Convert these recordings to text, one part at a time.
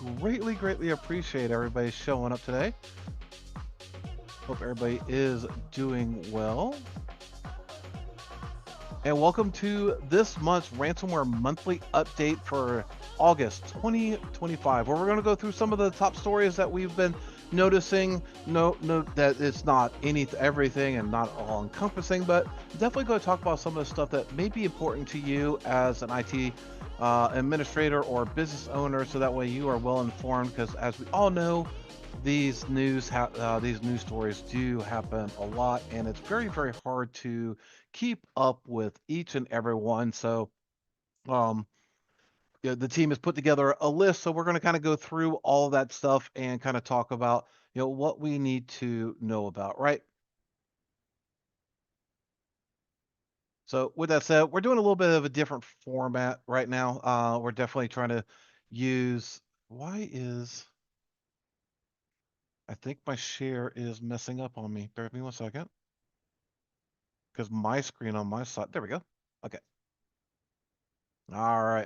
greatly appreciate everybody showing up today. Hope everybody is doing well. And welcome to this month's Ransomware Monthly update for August 2025, where we're going to go through some of the top stories that we've been noticing. Note that it's not everything and not all encompassing, but definitely going to talk about some of the stuff that may be important to you as an IT administrator or business owner, so that way you are well informed. Because as we all know, these news stories do happen a lot, and it's very hard to keep up with each and every one. So, um, yeah, the team has put together a list. So we're going to kind of go through all of that stuff and kind of talk about what we need to know about, right? So with that said, we're doing a little bit of a different format right now. We're definitely trying to use. Why is I think my share is messing up on me. Bear with me one second, because my screen on my side. There we go. Okay. All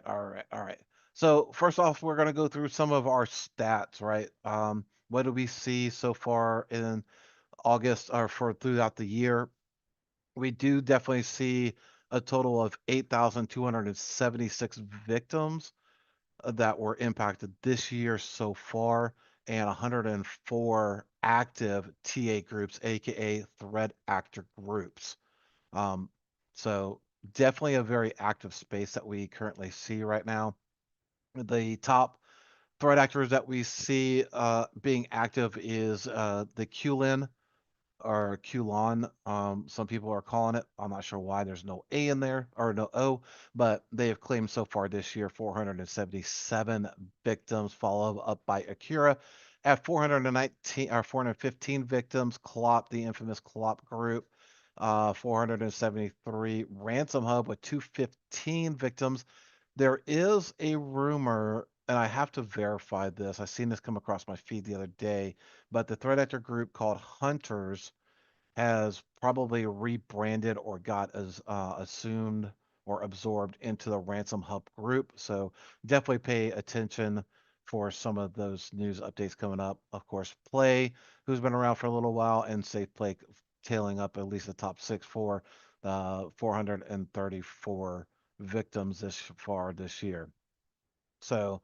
right. So first off, we're going to go through some of our stats, right? What do we see so far in August or for throughout the year? We do definitely see a total of 8,276 victims that were impacted this year so far, and 104 active TA groups, aka threat actor groups. Um, so definitely a very active space that we currently see right now. The top threat actors that we see being active is the QLIN or QLON. Some people are calling it. I'm not sure why there's no A in there or no O, but they have claimed so far this year 477 victims, followed up by Acura at 419 or 415 victims. Clop, the infamous Clop group, 473. Ransom Hub with 215 victims. There is a rumor, and I have to verify this. I seen this come across my feed the other day, but the threat actor group called Hunters has probably rebranded or got as assumed or absorbed into the Ransom Hub group. So definitely pay attention for some of those news updates coming up. Of course, Play, who's been around for a little while, and Safe Play tailing up at least the top six for 434 victims this far this year. So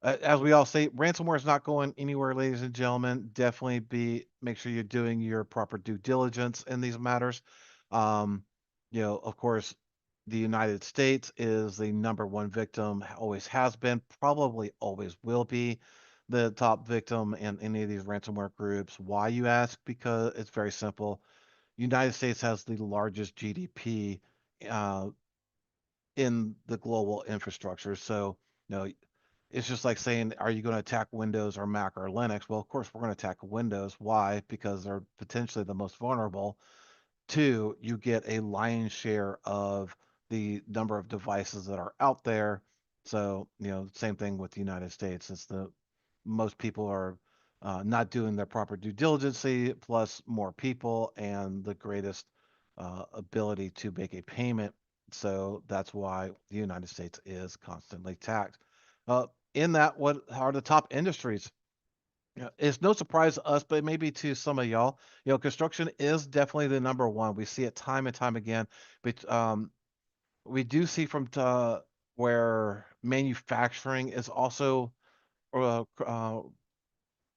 as we all say, ransomware is not going anywhere, ladies and gentlemen. Definitely make sure you're doing your proper due diligence in these matters. Um, of course, the United States is the number one victim, always has been, probably always will be the top victim in any of these ransomware groups. Why, you ask? Because it's very simple. United States has the largest GDP uh, in the global infrastructure. So, you know, it's just like saying, are you going to attack Windows or Mac or Linux? Well, of course, we're going to attack Windows. Why? Because they're potentially the most vulnerable. Two, you get a lion's share of the number of devices that are out there. So, same thing with the United States. It's the most people are not doing their proper due diligence, plus more people and the greatest ability to make a payment. So that's why the United States is constantly attacked. Uh, in that, what are the top industries? Yeah, it's no surprise to us, but maybe to some of y'all. Construction is definitely the number one. We see it time and time again. But we do see from where manufacturing is also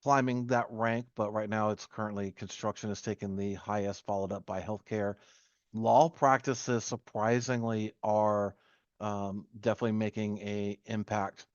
climbing that rank, but right now it's currently construction is taking the highest, followed up by healthcare. Law practices surprisingly are definitely making a impact,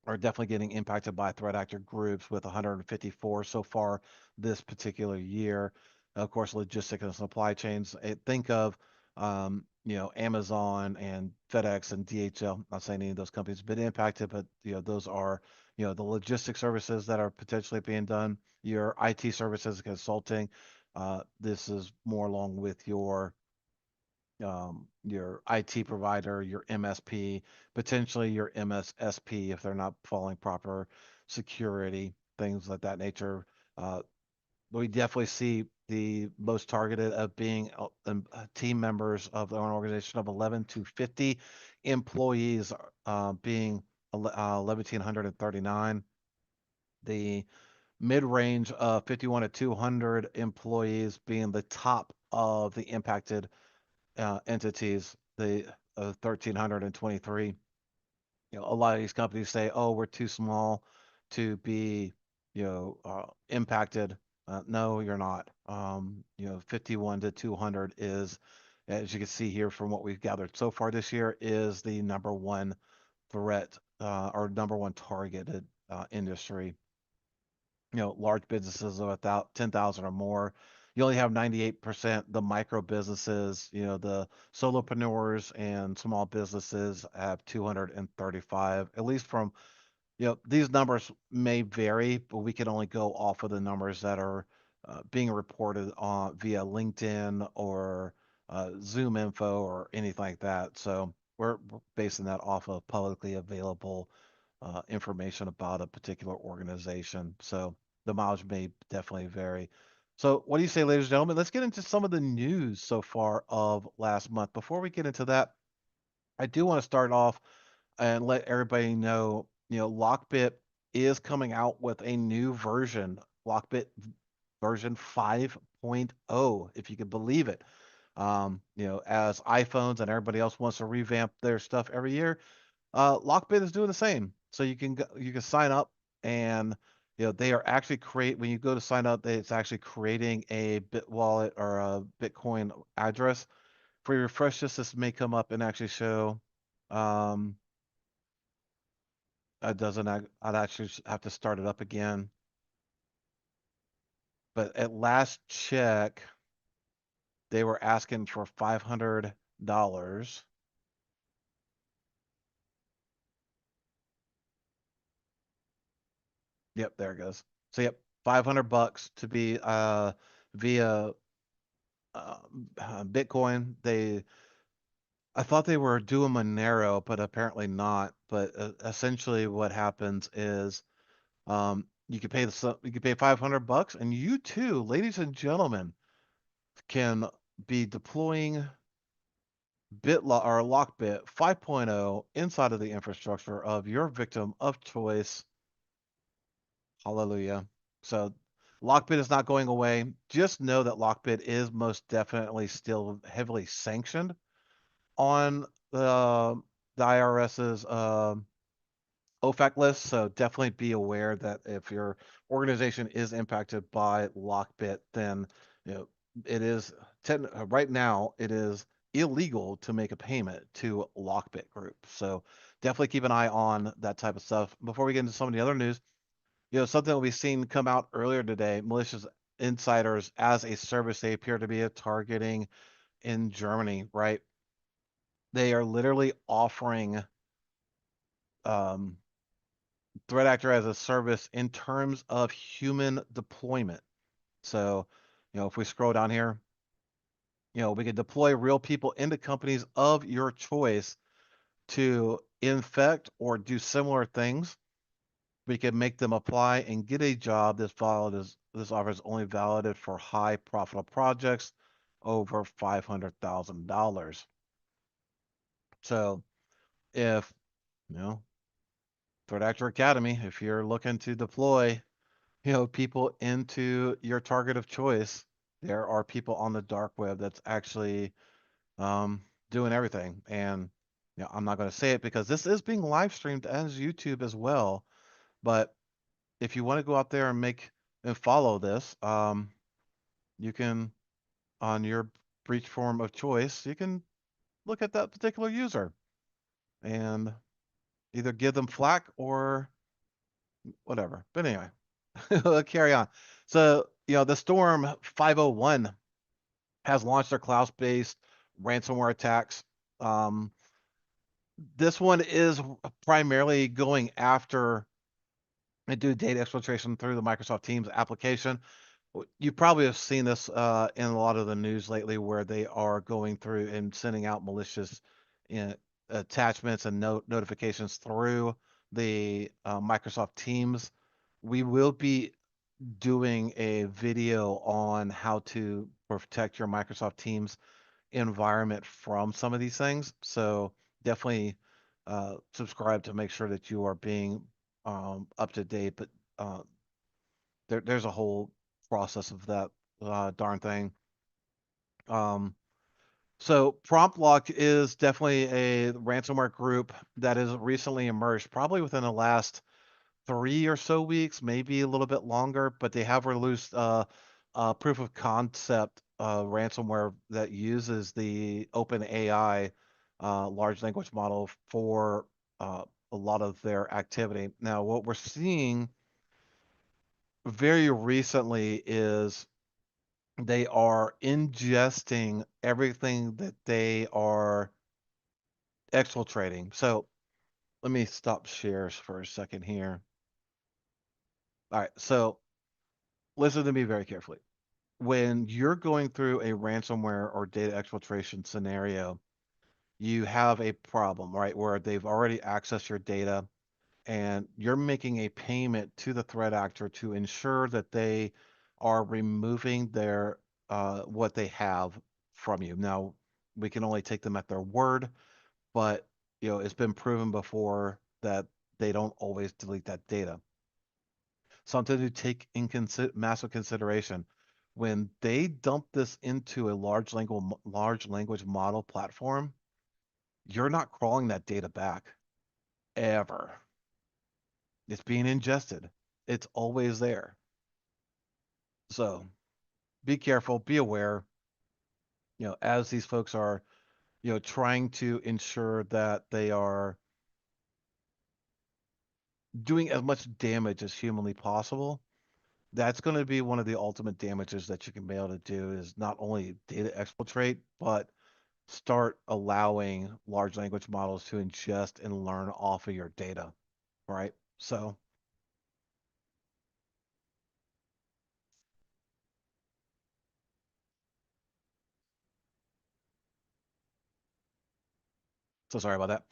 are definitely getting impacted by threat actor groups with 154 so far this particular year. Of course, logistics and supply chains. Think of Amazon and FedEx and DHL. Not saying any of those companies have been impacted, but those are the logistics services that are potentially being done. Your IT services, consulting. This is more along with your IT provider, your MSP, potentially your MSSP if they're not following proper security, things like that nature. Uh, we definitely see the most targeted of being team members of an organization of 11 to 50 employees, being 1,139. The mid-range of 51 to 200 employees being the top of the impacted entities, the 1,323. A lot of these companies say, "Oh, we're too small to be, impacted." No, you're not. 51 to 200 is, as you can see here from what we've gathered so far this year, is the number one threat or number one targeted industry. Large businesses of about 10,000 or more. You only have 98% the micro businesses, the solopreneurs and small businesses have 235, at least from, these numbers may vary, but we can only go off of the numbers that are being reported on via LinkedIn or Zoom info or anything like that. So we're basing that off of publicly available information about a particular organization. So the mileage may definitely vary. So what do you say, ladies and gentlemen? Let's get into some of the news so far of last month. Before we get into that, I do want to start off and let everybody know, Lockbit is coming out with a new version, Lockbit version 5.0, if you can believe it. As iPhones and everybody else wants to revamp their stuff every year, Lockbit is doing the same. So you can sign up and they are actually when you go to sign up, it's actually creating a Bit wallet or a Bitcoin address. For you refresh this may come up and actually show um it doesn't I'd actually have to start it up again. But at last check, they were asking for $500. Yep, there it goes. So yep, $500 to be via uh, Bitcoin. I thought they were doing Monero, but apparently not. But essentially, what happens is you can pay you can pay $500, and you too, ladies and gentlemen, can be deploying BitLock or Lockbit 5.0 inside of the infrastructure of your victim of choice. Hallelujah. So Lockbit is not going away. Just know that Lockbit is most definitely still heavily sanctioned on the IRS's OFAC list. So definitely be aware that if your organization is impacted by Lockbit, then you know it is right now it is illegal to make a payment to Lockbit Group. So definitely keep an eye on that type of stuff. Before we get into some of the other news, something that we've seen come out earlier today, malicious insiders as a service they appear to be targeting in Germany, right? They are literally offering um, threat actor as a service in terms of human deployment. So, if we scroll down here, we could deploy real people into companies of your choice to infect or do similar things. We can make them apply and get a job. This offer is only valid for high profitable projects over $500,000. So if you know Threat Actor Academy, if you're looking to deploy people into your target of choice, there are people on the dark web that's actually doing everything. And I'm not going to say it because this is being live streamed as YouTube as well. But if you want to go out there and follow this, you can on your breach form of choice, you can look at that particular user and either give them flack or whatever. But anyway, we'll carry on. So, the Storm 501 has launched their cloud-based ransomware attacks. Um, this one is primarily going after and do data exfiltration through the Microsoft Teams application. You probably have seen this in a lot of the news lately, where they are going through and sending out malicious uh, attachments and notifications through the Microsoft Teams. We will be doing a video on how to protect your Microsoft Teams environment from some of these things. So definitely subscribe to make sure that you are being up to date. But There's a whole process of that darn thing. Um, so Prompt Lock is definitely a ransomware group that has recently emerged, probably within the last 3 or so weeks, maybe a little bit longer, but they have released proof of concept ransomware that uses the open AI large language model for a lot of their activity. Now, what we're seeing very recently is they are ingesting everything that they are exfiltrating. So let me stop shares for a second here. All right, so listen to me very carefully. When you're going through a ransomware or data exfiltration scenario, you have a problem, right? Where they've already accessed your data and you're making a payment to the threat actor to ensure that they are removing their what they have from you. Now, we can only take them at their word, but it's been proven before that they don't always delete that data. Something to take in massive consideration. When they dump this into a large language model platform, you're not crawling that data back ever. It's being ingested. It's always there. So be careful, be aware, as these folks are, trying to ensure that they are doing as much damage as humanly possible. That's going to be one of the ultimate damages that you can be able to do is not only data exfiltrate, but start allowing large language models to ingest and learn off of your data, right? So sorry about that.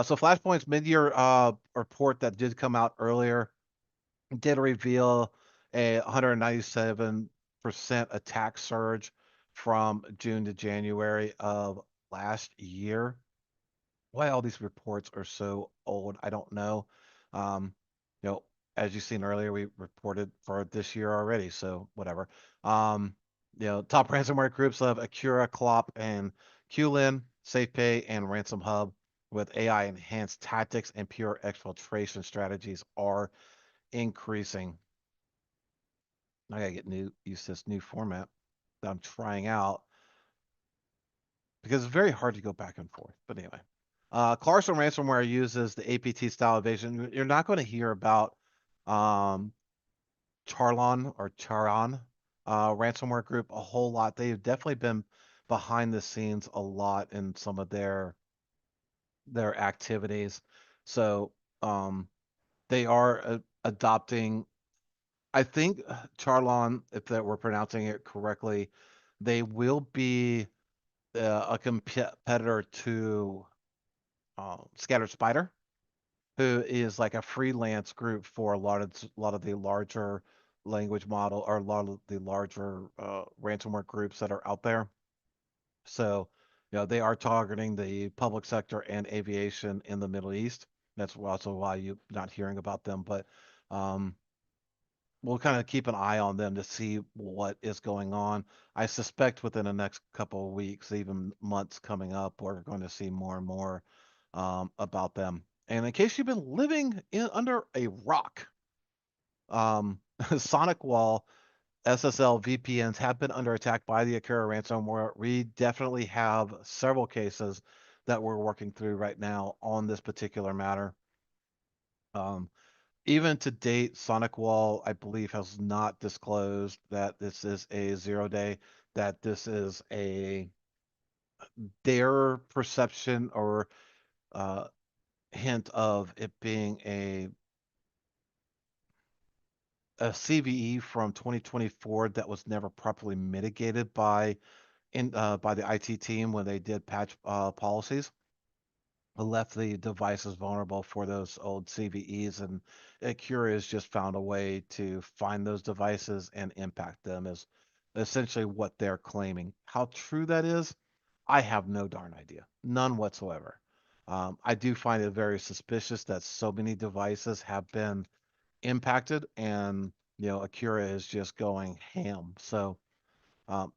So Flashpoint's mid-year report that did come out earlier did reveal a 197% attack surge from June to January of last year. Why all these reports are so old, I don't know. Um, you know, as you've seen earlier, we reported for this year already, so whatever. Um, top ransomware groups of Acura, Clop, and QLin, SafePay, and Ransom Hub with AI enhanced tactics and pure exfiltration strategies are increasing. I gotta get used to this new format that I'm trying out because it's very hard to go back and forth. But anyway, Clarkson ransomware uses the APT style evasion. You're not going to hear about um, Charlon or Charon ransomware group a whole lot. They've definitely been behind the scenes a lot in some of their activities. So they are adopting. I think Charlon, if that we're pronouncing it correctly, they will be a competitor to Scattered Spider, who is like a freelance group for a lot of the larger language model or a lot of the larger ransomware groups that are out there. So, they are targeting the public sector and aviation in the Middle East. That's also why you're not hearing about them, but um, we'll kind of keep an eye on them to see what is going on. I suspect within the next couple of weeks, even months coming up, we're going to see more and more about them. And in case you've been living under a rock, Sonic Wall SSL VPNs have been under attack by the Akira ransomware. We definitely have several cases that we're working through right now on this particular matter. Um, Even to date, Sonic Wall, I believe, has not disclosed that this is a 0 day, that this is their perception or uh, hint of it being a CVE from 2024 that was never properly mitigated by the IT team when they did patch policies. Left the devices vulnerable for those old CVEs, and Curious just found a way to find those devices and impact them is essentially what they're claiming. How true that is, I have no darn idea, none whatsoever. I do find it very suspicious that so many devices have been impacted, and Acura is just going ham. So um,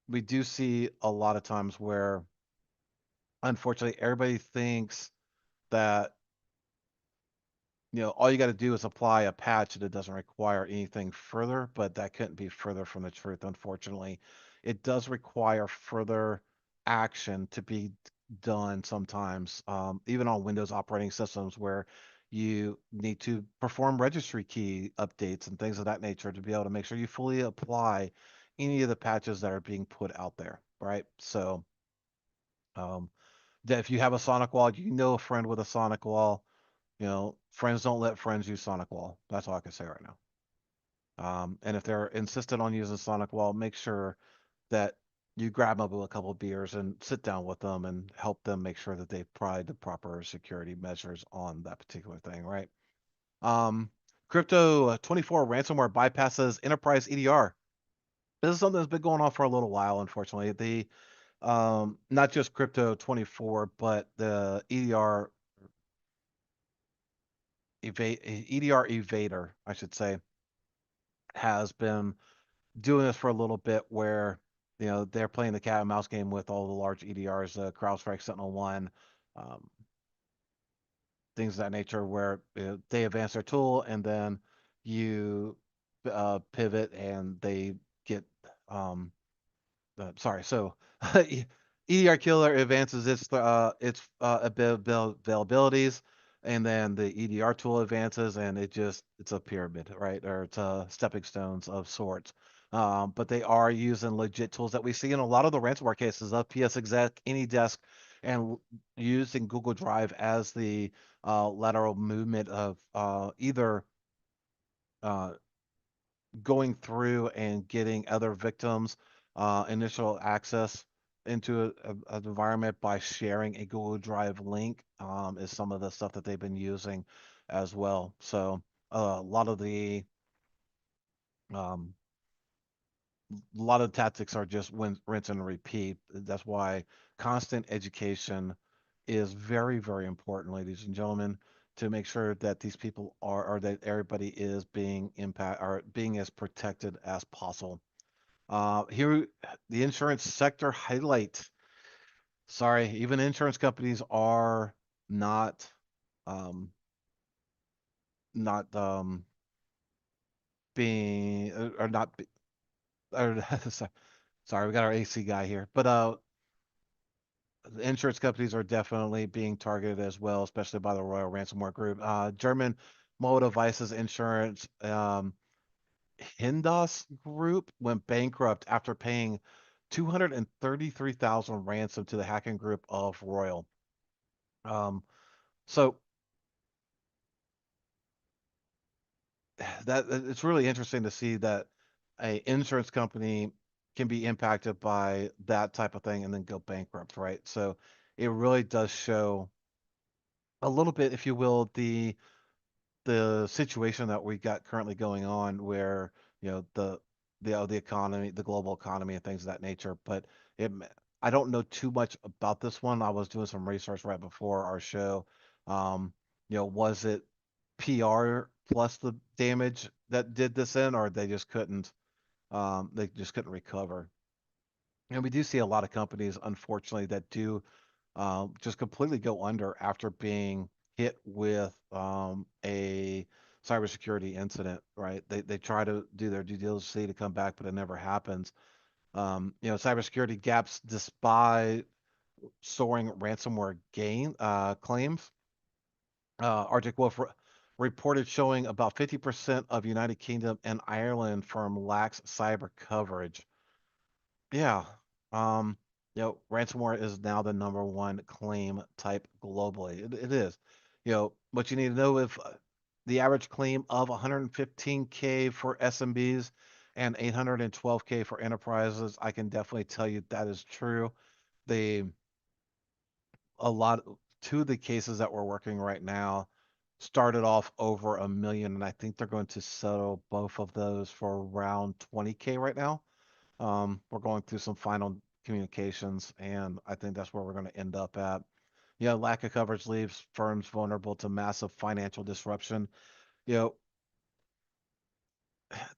we do see a lot of times where, unfortunately, everybody thinks that all you got to do is apply a patch and it doesn't require anything further, but that couldn't be further from the truth, unfortunately. It does require further action to be done sometimes, even on Windows operating systems where you need to perform registry key updates and things of that nature to be able to make sure you fully apply any of the patches that are being put out there, right? So, um, that if you have a Sonic wall, you know a friend with a Sonic wall. Friends don't let friends use Sonic Wall. That's all I can say right now. And if they're insistent on using Sonic Wall, make sure that you grab them with a couple of beers and sit down with them and help them make sure that they've tried the proper security measures on that particular thing, right? Um, Crypto 24 ransomware bypasses enterprise EDR. This is something that's been going on for a little while, unfortunately. Not just Crypto 24, but the EDR evader, I should say, has been doing this for a little bit where, they're playing the cat and mouse game with all the large EDRs, CrowdStrike, Sentinel-1, um, things of that nature, where they advance their tool and then you pivot and they get um, sorry. So EDR killer advances its availabilities, and then the EDR tool advances, and it's a pyramid, right? Or it's stepping stones of sorts. But they are using legit tools that we see in a lot of the ransomware cases of PSExec, AnyDesk, and using Google Drive as the lateral movement of either uh, going through and getting other victims initial access into an environment by sharing a Google Drive link is some of the stuff that they've been using as well. So a lot of the um, tactics are just rinse and repeat. That's why constant education is very, very important, ladies and gentlemen, to make sure that these people or that everybody is being being as protected as possible. Here, the insurance sector highlight. Sorry, even insurance companies are not, um, not being are not. Or, sorry, we got our AC guy here, but the insurance companies are definitely being targeted as well, especially by the Royal Ransomware Group. German mobile devices insurance Hindas Group went bankrupt after paying 233,000 ransom to the hacking group of Royal. Um, so that it's really interesting to see that a insurance company can be impacted by that type of thing and then go bankrupt, right? So it really does show a little bit, if you will, the situation that we got currently going on where the economy, the global economy and things of that nature. But it I don't know too much about this one. I was doing some research right before our show. um was it PR plus the damage that did this in, or they just couldn't recover? And we do see a lot of companies, unfortunately, that do just completely go under after being hit with a cybersecurity incident, right? They try to do their due diligence to come back, but it never happens. Cybersecurity gaps despite soaring ransomware claims. Arctic Wolf reported showing about 50% of United Kingdom and Ireland firm lacks cyber coverage. Yeah. Um, Ransomware is now the number one claim type globally. It is. What you need to know, if the average claim of 115K for SMBs and 812K for enterprises, I can definitely tell you that is true. The a lot Two of the cases that we're working right now started off over a million, and I think they're going to settle both of those for around 20K right now. We're going through some final communications, and I think that's where we're going to end up at. Lack of coverage leaves firms vulnerable to massive financial disruption. You know,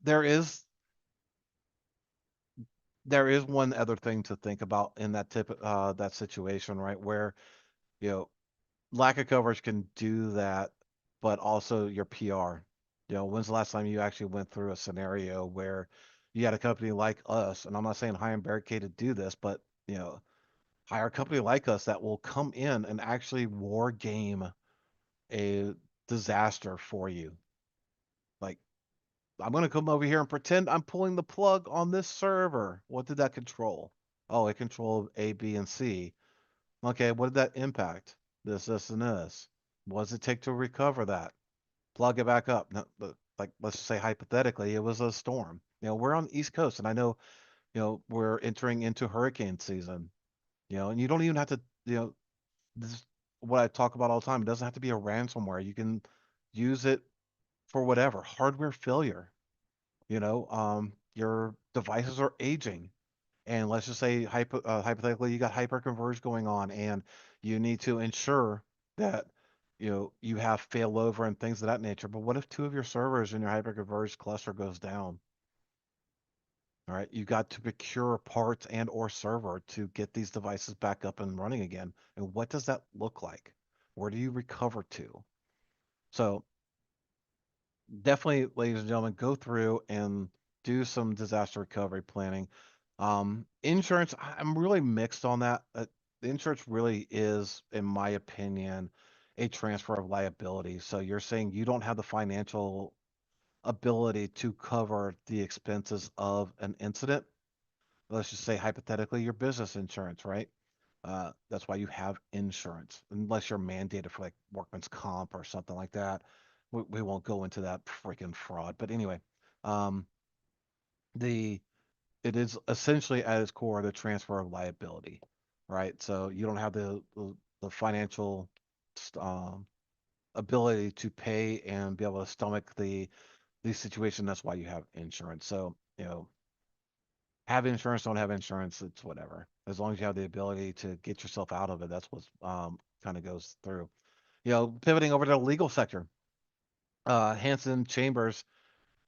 there is there is one other thing to think about in that situation, right? Where, you know, lack of coverage can do that, but also your PR. When's the last time you actually went through a scenario where you had a company like us, and I'm not saying hire and Barricade to do this, but you know, hire a company like us that will come in and actually war game a disaster for you. Like, I'm going to come over here and pretend I'm pulling the plug on this server. What did that control? Oh, it controlled A, B, and C. Okay, what did that impact? This, and this. What does it take to recover that? Plug it back up. No, like, let's just say hypothetically, it was a storm. We're on the East Coast, and I know, we're entering into hurricane season. And you don't even have to, this is what I talk about all the time. It doesn't have to be a ransomware. You can use it for whatever hardware failure. Your devices are aging, and let's just say hypothetically you got hyperconverged going on, and you need to ensure that you have failover and things of that nature. But what if two of your servers in your hyperconverged cluster goes down? All right, you got to procure parts and or server to get these devices back up and running again. And what does that look like? Where do you recover to? So definitely, ladies and gentlemen, go through and do some disaster recovery planning. Insurance, I'm really mixed on that. The insurance really is, in my opinion, a transfer of liability. So you're saying you don't have the financial ability to cover the expenses of an incident. Let's just say hypothetically your business insurance, right? That's why you have insurance, unless you're mandated for like workman's comp or something like that. We won't go into that freaking fraud, but anyway, um, the it is essentially at its core the transfer of liability, right? So you don't have the financial um, ability to pay and be able to stomach the situation. That's why you have insurance. So have insurance, don't have insurance, it's whatever. As long as you have the ability to get yourself out of it, that's what's kind of goes through. Pivoting over to the legal sector, Hanson Chambers,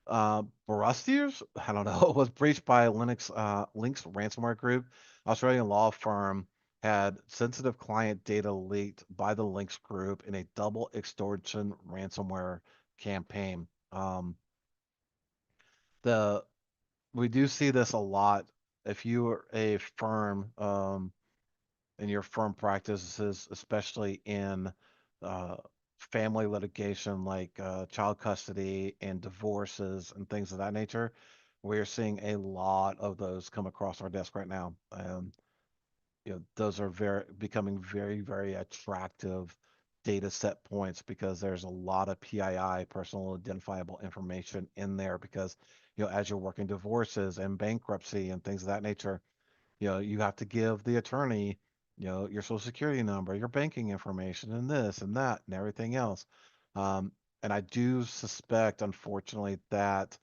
Barustiers, I don't know, was breached by Link's ransomware group. Australian law firm had sensitive client data leaked by the Lynx group in a double extortion ransomware campaign. The We do see this a lot. If you are a firm, and your firm practices, especially in uh, family litigation like child custody and divorces and things of that nature, we're seeing a lot of those come across our desk right now. Those are becoming very, very attractive data set points because there's a lot of PII, personal identifiable information in there because, as you're working divorces and bankruptcy and things of that nature, you have to give the attorney, your social security number, your banking information, and this and that and everything else. Um, and I do suspect, unfortunately, that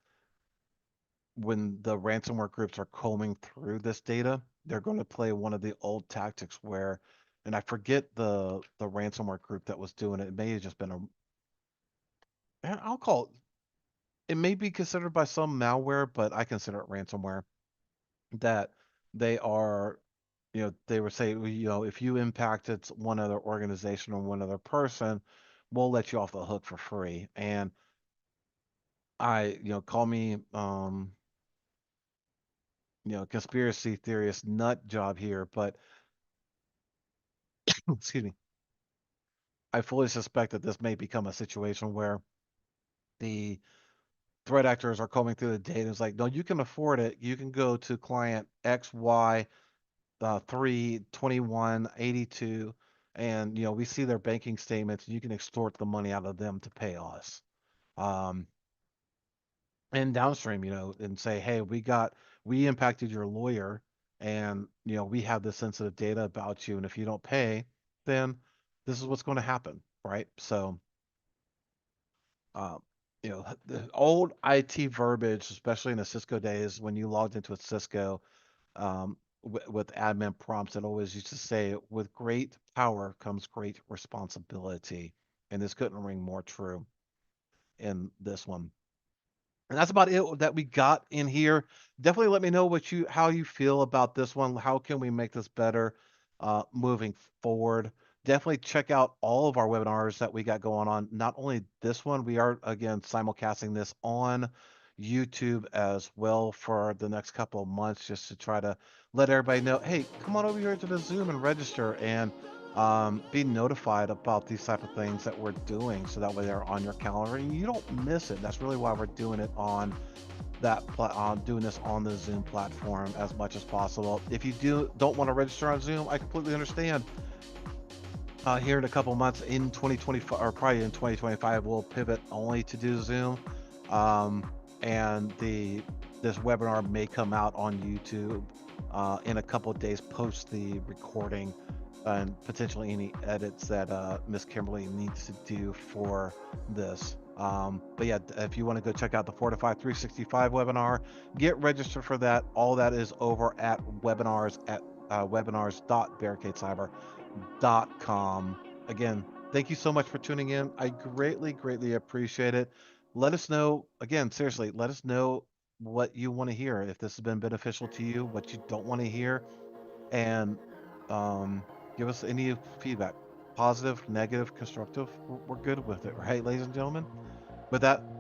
when the ransomware groups are combing through this data, they're going to play one of the old tactics where, and I forget the ransomware group that was doing it. It may have just been I'll call it. It may be considered by some malware, but I consider it ransomware. That they are, they would say, well, if you impacted one other organization or one other person, we'll let you off the hook for free. And call me, conspiracy theorist nut job here, but excuse me, I fully suspect that this may become a situation where the threat actors are combing through the data and it's like, no, you can afford it. You can go to client XY 32182, and we see their banking statements, and you can extort the money out of them to pay us. Um, and downstream, and say, hey, we impacted your lawyer, and we have this sensitive data about you, and if you don't pay, then this is what's going to happen, right? So, um, the old IT verbiage, especially in the Cisco days, when you logged into a Cisco, with admin prompts, it always used to say, with great power comes great responsibility. And this couldn't ring more true in this one. And that's about it that we got in here. Definitely let me know how you feel about this one. How can we make this better moving forward? Definitely check out all of our webinars that we got going on. Not only this one, we are again simulcasting this on YouTube as well for the next couple of months, just to try to let everybody know, hey, come on over here to the Zoom and register and be notified about these type of things that we're doing, so that way they're on your calendar and you don't miss it. That's really why we're doing it on doing this on the Zoom platform as much as possible. If you don't want to register on Zoom, I completely understand. Here in a couple months in 2025, or probably in 2025, we'll pivot only to do Zoom. And this webinar may come out on YouTube in a couple of days post the recording, and potentially any edits that Miss Kimberly needs to do for this. But yeah, if you want to go check out the Fortify 365 webinar, get registered for that. All that is over at webinars.barricadecyber.com. Again, thank you so much for tuning in. I greatly appreciate it. Let us know, again, seriously, let us know what you want to hear, if this has been beneficial to you, what you don't want to hear, and um, give us any feedback, positive, negative, constructive. We're good with it, right, ladies and gentlemen? With that,